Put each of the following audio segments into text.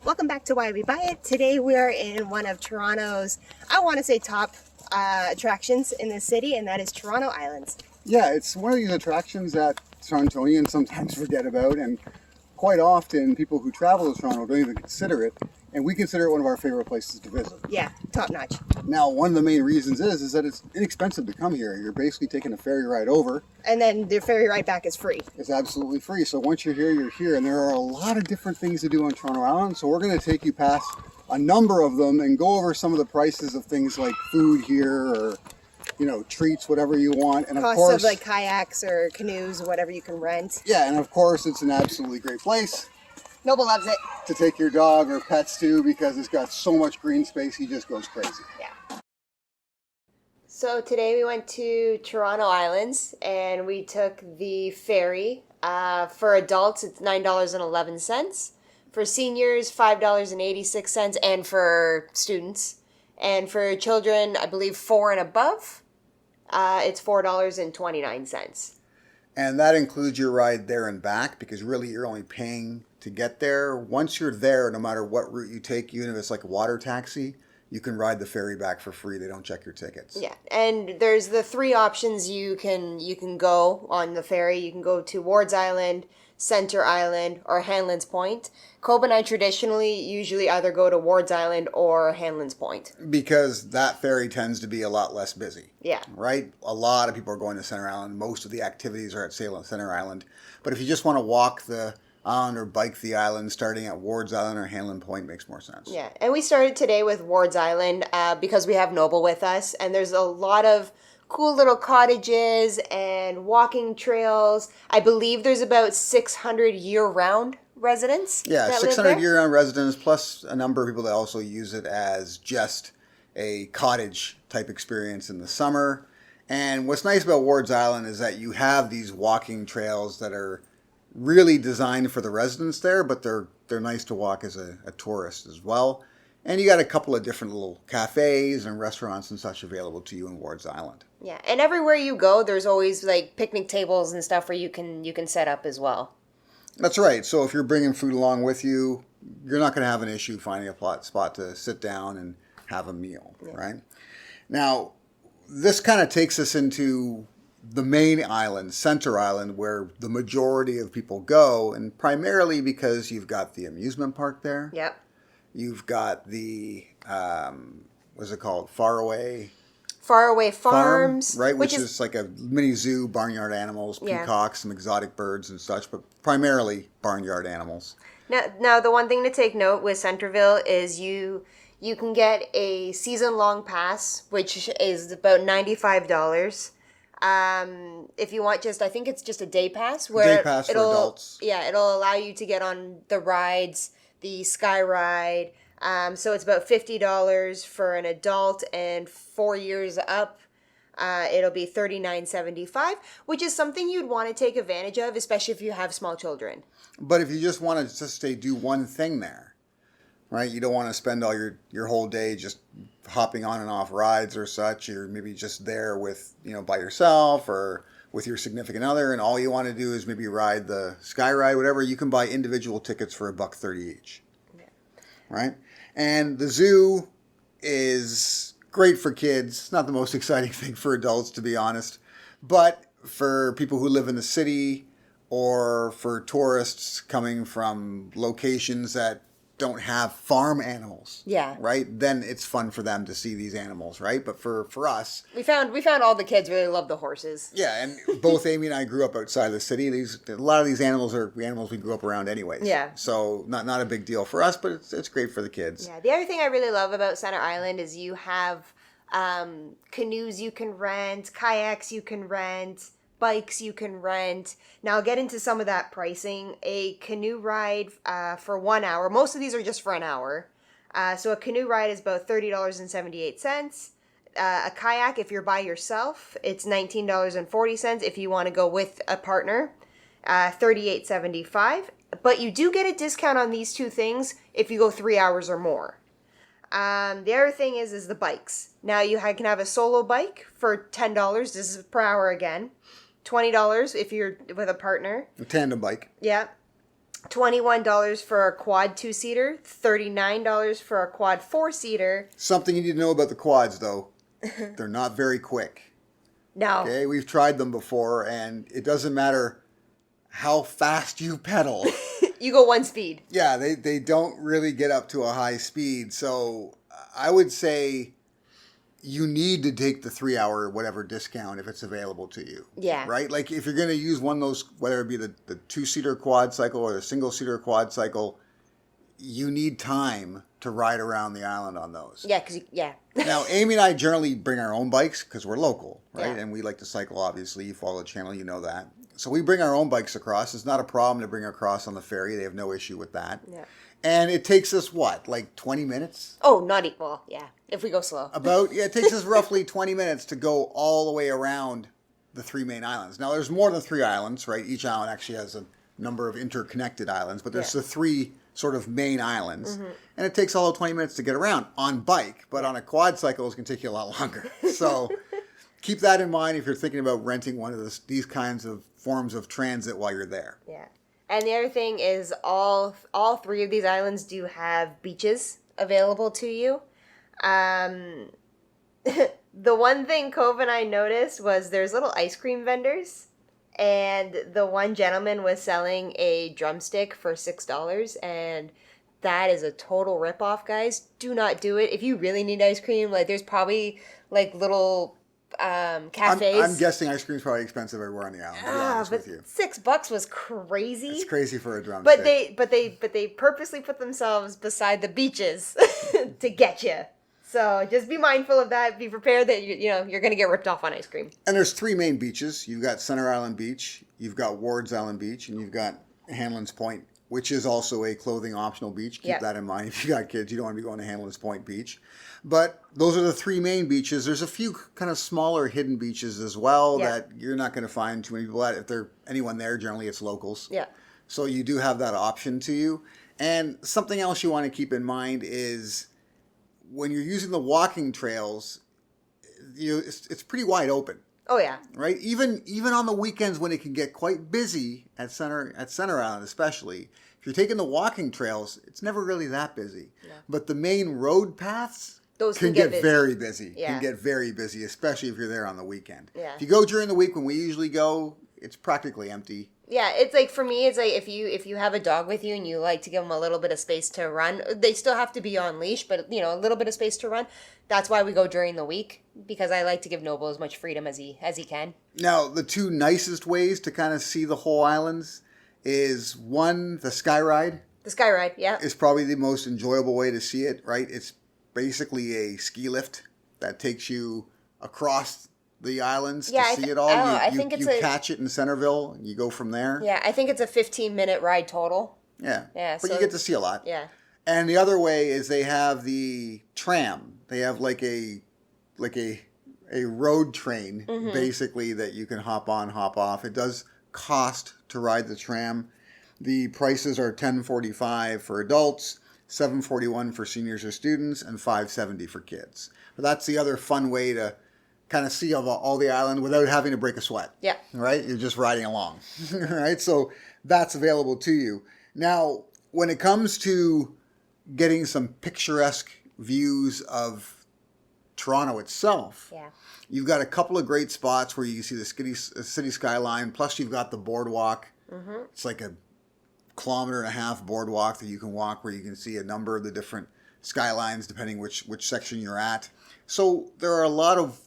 Welcome back to Why We Buy It. Today we are in one of Toronto's, I want to say top attractions in the city, and that is Toronto Islands. Yeah, it's one of these attractions that Torontonians sometimes forget about, and quite often people who travel to Toronto don't even consider it, and we consider it one of our favorite places to visit. Yeah, top notch. Now, one of the main reasons is that it's inexpensive to come here. You're basically taking a ferry ride over. And then the ferry ride back is free. It's absolutely free. So once you're here, you're here. And there are a lot of different things to do on Toronto Island. So we're going to take you past a number of them and go over some of the prices of things like food here or, you know, treats, whatever you want. And Costs of course, of like kayaks or canoes, whatever you can rent. yeah, and of course, it's an absolutely great place Noble loves it. to take your dog or pets to because it's got so much green space, he just goes crazy. Yeah. So today we went to Toronto Islands and we took the ferry. For adults, it's $9.11. For seniors, $5.86, and for students. And for children, I believe 4 and above, it's $4.29. And that includes your ride there and back because really you're only paying to get there. Once you're there, no matter what route you take, even if it's like a water taxi, you can ride the ferry back for free. They don't check your tickets. Yeah, and there's the three options you can go on the ferry. You can go to Wards Island, Center Island, or Hanlan's Point. Cobb and I traditionally usually either go to Wards Island or Hanlan's Point. Because that ferry tends to be a lot less busy. Yeah. Right? A lot of people are going to Center Island. Most of the activities are at Salem Center Island. But if you just want to walk the island or bike the island, starting at Wards Island or Hanlan Point makes more sense. Yeah, and we started today with Wards Island because we have Noble with us, and there's a lot of cool little cottages and walking trails. I believe there's about 600 year-round residents. Yeah, that 600 live there. year-round residents, plus a number of people that also use it as just a cottage type experience in the summer. And what's nice about Wards Island is that you have these walking trails that are really designed for the residents there, but they're nice to walk as a tourist as well. And you got a couple of different little cafes and restaurants and such available to you in Wards Island. Yeah, and everywhere you go, there's always like picnic tables and stuff where you can set up as well. That's right. So if you're bringing food along with you, you're not going to have an issue finding a spot to sit down and have a meal, right? Now, this kind of takes us into the main island, Center Island, where the majority of people go, and primarily because you've got the amusement park there. Yep. You've got the, what's it called? Faraway Farms. Right, which is like a mini zoo, barnyard animals, peacocks, some exotic birds and such, but primarily barnyard animals. Now the one thing to take note with Centreville is you can get a season-long pass, which is about $95. If you want I think it's just a day pass where day pass for adults. Yeah, it'll allow you to get on the rides, the Sky Ride. So it's about $50 for an adult, and 4 years up, it'll be $39.75, which is something you'd want to take advantage of, especially if you have small children. But if you just want to just do one thing there, right? You don't want to spend all your whole day just hopping on and off rides or such. You're maybe just there with, by yourself or with your significant other, and all you want to do is maybe ride the Sky Ride, whatever. You can buy individual tickets for $1.30 each. Yeah. Right? And the zoo is great for kids. Not the most exciting thing for adults, to be honest. But for people who live in the city or for tourists coming from locations that don't have farm animals, right? Then it's fun for them to see these animals, right? But for us, we found all the kids really love the horses. Yeah, and both Amy and I grew up outside the city. A lot of these animals are animals we grew up around anyways. Yeah. So not a big deal for us, but it's great for the kids. Yeah. The other thing I really love about Center Island is you have canoes you can rent, kayaks you can rent, bikes you can rent. Now I'll get into some of that pricing. A canoe ride for 1 hour. Most of these are just for an hour. So a canoe ride is about $30.78. A kayak, if you're by yourself, it's $19.40. If you want to go with a partner, $38.75. But you do get a discount on these two things if you go 3 hours or more. The other thing is the bikes. Now you can have a solo bike for $10. This is per hour again. $20 if you're with a partner. A tandem bike. Yeah. $21 for a quad 2-seater, $39 for a quad 4-seater. Something you need to know about the quads, though. They're not very quick. No. Okay, we've tried them before, and it doesn't matter how fast you pedal. You go one speed. Yeah, they don't really get up to a high speed. So I would say you need to take the 3-hour whatever discount if it's available to you. Yeah. Right? Like if you're going to use one of those, whether it be the 2-seater quad cycle or the single-seater quad cycle, you need time to ride around the island on those. Yeah, because, yeah. Now, Amy and I generally bring our own bikes because we're local, right? Yeah. And we like to cycle, obviously. You follow the channel, you know that. So we bring our own bikes across. It's not a problem to bring across on the ferry. They have no issue with that. Yeah. And it takes us, what, like 20 minutes? Oh, not equal. Yeah, if we go slow. It takes us roughly 20 minutes to go all the way around the 3 main islands. Now, there's more than 3 islands, right? Each island actually has a number of interconnected islands, but there's the 3 sort of main islands. Mm-hmm. And it takes all of 20 minutes to get around on bike, but on a quad cycle, it's going to take you a lot longer. So keep that in mind if you're thinking about renting one of these kinds of forms of transit while you're there. Yeah. And the other thing is all 3 of these islands do have beaches available to you. The one thing Cove and I noticed was there's little ice cream vendors. And the one gentleman was selling a drumstick for $6. And that is a total ripoff, guys. Do not do it. If you really need ice cream, like there's probably like little cafes. I'm guessing ice cream's probably expensive everywhere on the island. To be honest with you, $6 was crazy. It's crazy for a drumstick. But they purposely put themselves beside the beaches to get you. So just be mindful of that. Be prepared that you're going to get ripped off on ice cream. And there's 3 main beaches. You've got Center Island Beach, you've got Ward's Island Beach, and you've got Hanlon's Point, which is also a clothing optional beach. Keep that in mind. If you got kids, you don't want to be going to Hanlon's Point Beach. But those are the 3 main beaches. There's a few kind of smaller hidden beaches as well that you're not going to find too many people at. If they're anyone there, generally it's locals. Yeah. So you do have that option to you. And something else you want to keep in mind is when you're using the walking trails, it's pretty wide open. Oh yeah. Right? Even on the weekends when it can get quite busy at Center Island especially, if you're taking the walking trails, it's never really that busy. Yeah. But the main road paths can get busy. very busy. Yeah. Can get very busy, especially if you're there on the weekend. Yeah. If you go during the week when we usually go, it's practically empty. Yeah, it's like for me, it's like if you have a dog with you and you like to give them a little bit of space to run, they still have to be on leash, but a little bit of space to run. That's why we go during the week, because I like to give Noble as much freedom as he can. Now, the 2 nicest ways to kind of see the whole islands is one, the sky ride. The sky ride, yeah, is probably the most enjoyable way to see it. Right, it's basically a ski lift that takes you across the islands to see it all. I think you catch it in Centreville and you go from there. Yeah, I think it's a 15-minute ride total. Yeah. Yeah. But you get to see a lot. Yeah. And the other way is they have the tram. They have like a road train basically that you can hop on, hop off. It does cost to ride the tram. The prices are $10.45 for adults, $7.41 for seniors or students, and $5.70 for kids. But that's the other fun way to kind of see all the island without having to break a sweat. Yeah. Right? You're just riding along. Right? So that's available to you. Now, when it comes to getting some picturesque views of Toronto itself, you've got a couple of great spots where you can see the city skyline, plus you've got the boardwalk. Mm-hmm. It's like a 1.5 kilometer boardwalk that you can walk where you can see a number of the different skylines depending which section you're at. So there are a lot of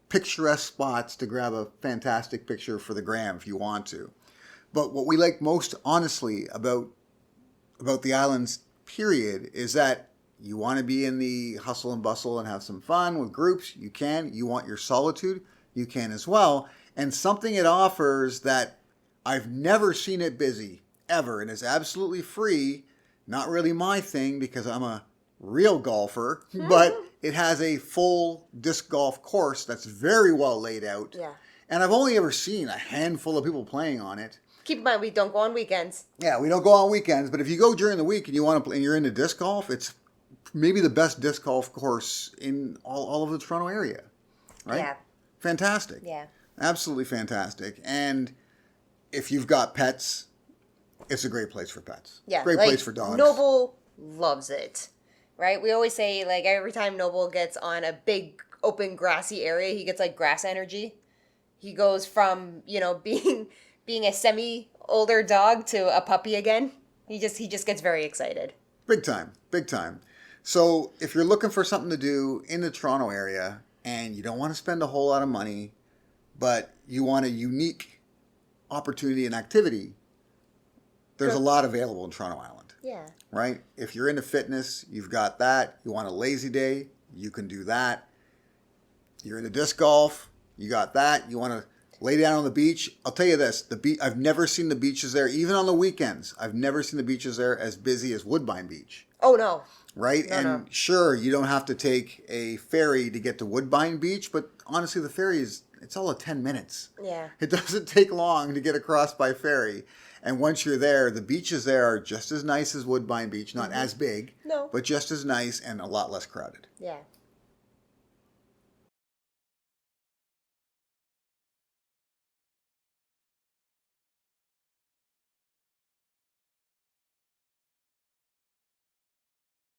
picturesque spots to grab a fantastic picture for the gram if you want to. But what we like most honestly about the islands period is that you want to be in the hustle and bustle and have some fun with groups, you can. You want your solitude, you can as well. And something it offers that I've never seen it busy ever and is absolutely free, not really my thing because I'm a real golfer, but it has a full disc golf course that's very well laid out. Yeah. And I've only ever seen a handful of people playing on it. Keep in mind, we don't go on weekends. Yeah, we don't go on weekends, but if you go during the week and you want to play, and you're into disc golf, it's maybe the best disc golf course in all of the Toronto area. Right? Yeah. Fantastic. Yeah. Absolutely fantastic. And if you've got pets, it's a great place for pets. Yeah. Great like, place for dogs. Noble loves it. Right? We always say, like, every time Noble gets on a big, open, grassy area, he gets, like, grass energy. He goes from, being a semi-older dog to a puppy again. He just gets very excited. Big time. Big time. So if you're looking for something to do in the Toronto area and you don't want to spend a whole lot of money, but you want a unique opportunity and activity, there's a lot available in Toronto Island. Yeah. Right? If you're into fitness, you've got that. You want a lazy day, you can do that. You're into disc golf, you got that. You want to lay down on the beach. I'll tell you this, I've never seen the beaches there, even on the weekends, I've never seen the beaches there as busy as Woodbine Beach. Oh, no. Right? No. Sure, you don't have to take a ferry to get to Woodbine Beach, but honestly, the ferry it's all of 10 minutes. Yeah. It doesn't take long to get across by ferry. And once you're there, the beaches there are just as nice as Woodbine Beach, not as big, No. but just as nice and a lot less crowded. Yeah.